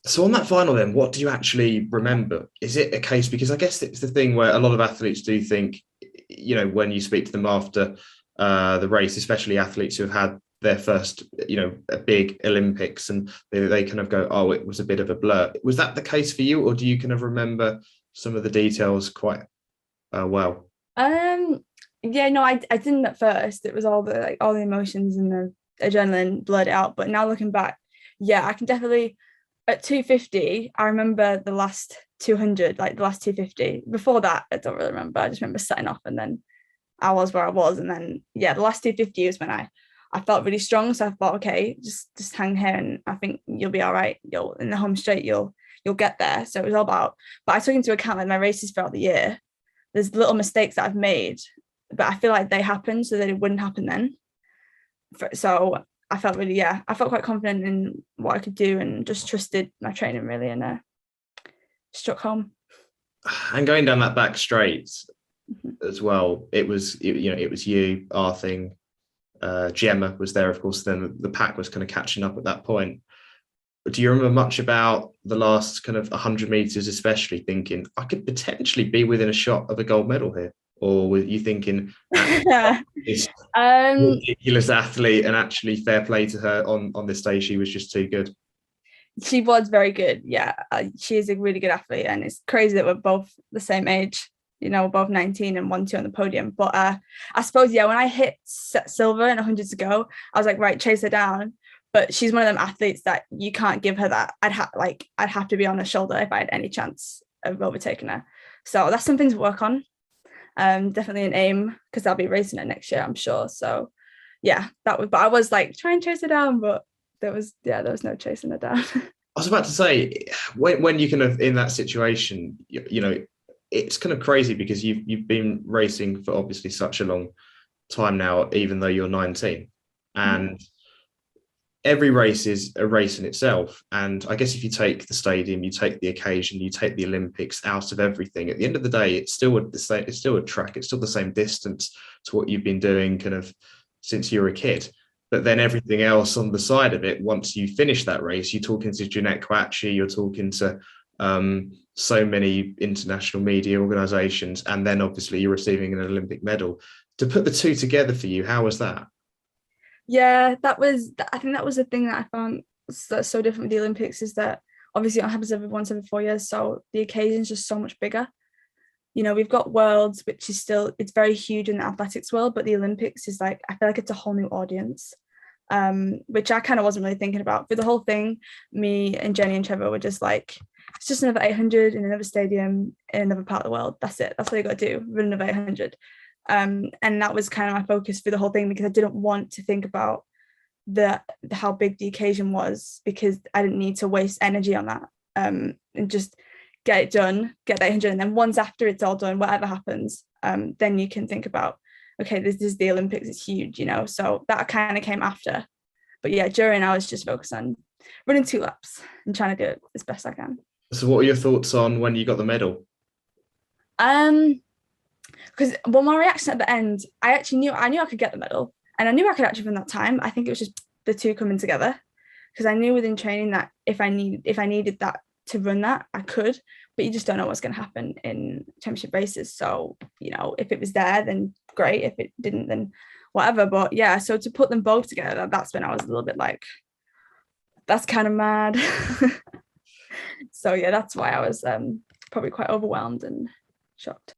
So on that final, then, what do you actually remember? Is it a case, because I guess it's the thing where a lot of athletes do think, when you speak to them after the race, especially athletes who have had their first, a big Olympics, and they kind of go, "Oh, it was a bit of a blur." Was that the case for you, or do you kind of remember some of the details quite well? Um, yeah, no, I didn't at first. It was all the all the emotions and the adrenaline blurred out. But now looking back, yeah, I can definitely at 250, I remember the last 200, like the last 250. Before that, I don't really remember. I just remember setting off and then I was where I was. And then yeah, the last 250 was when I felt really strong. So I thought, okay, just hang here and I think you'll be all right. You'll in the home straight, you'll get there. So it was all about, but I took into account like my races throughout the year. There's little mistakes that I've made, but I feel like they happened so that it wouldn't happen then. So I felt really, yeah, I felt quite confident in what I could do and just trusted my training really and struck home. And going down that back straight Mhm. as well, it was you, Arthing, Gemma was there, of course. Then the pack was kind of catching up at that point. Do you remember much about the last kind of 100 meters, especially thinking I could potentially be within a shot of a gold medal here? Or were you thinking, this um, ridiculous athlete, and actually fair play to her on this day, she was just too good? she was very good. Yeah, she is a really good athlete, and it's crazy that we're both the same age. We're both 19 and 1-2 on the podium. But I suppose yeah, when I hit silver and 100 to go, I was like, right, chase her down. But she's one of them athletes that you can't give her that. I'd have to be on her shoulder if I had any chance of overtaking her. So that's something to work on. Definitely an aim because I'll be racing it next year, I'm sure. So yeah, that would. But I was like try and chase her down, but there was no chasing her down. I was about to say, when you kind of in that situation, it's kind of crazy because you've been racing for obviously such a long time now, even though you're 19, and every race is a race in itself. And I guess if you take the stadium, you take the occasion, you take the Olympics out of everything, at the end of the day, it's still the same. It's still a track. It's still the same distance to what you've been doing kind of since you were a kid. But then everything else on the side of it, once you finish that race, you're talking to Jeanette Kouachi, you're talking to so many international media organizations, and then obviously you're receiving an Olympic medal. To put the two together for you, how was that? Yeah, I think that was the thing that I found that's so different with the Olympics is that obviously it happens every 4 years, so the occasion's just so much bigger. We've got worlds, which is still it's very huge in the athletics world, but the Olympics is like I feel like it's a whole new audience. Which I kind of wasn't really thinking about. For the whole thing, me and Jenny and Trevor were just like, it's just another 800 in another stadium in another part of the world. That's it. That's all you got to do. Run another 800. And that was kind of my focus for the whole thing because I didn't want to think about the how big the occasion was because I didn't need to waste energy on that. And just get it done, get that 800, and then once after it's all done, whatever happens, then you can think about okay, this is the Olympics, it's huge. So that kind of came after. But yeah, during I was just focused on running 2 laps and trying to do it as best I can. So, what were your thoughts on when you got the medal? Um, because well, my reaction at the end, I knew I could get the medal, and I knew I could actually from that time. I think it was just the two coming together, because I knew within training that if I needed that to run that, I could, but you just don't know what's going to happen in championship races. So if it was there, then great. If it didn't, then whatever. But yeah, so to put them both together, that's when I was a little bit like, that's kind of mad. So yeah, that's why I was probably quite overwhelmed and shocked.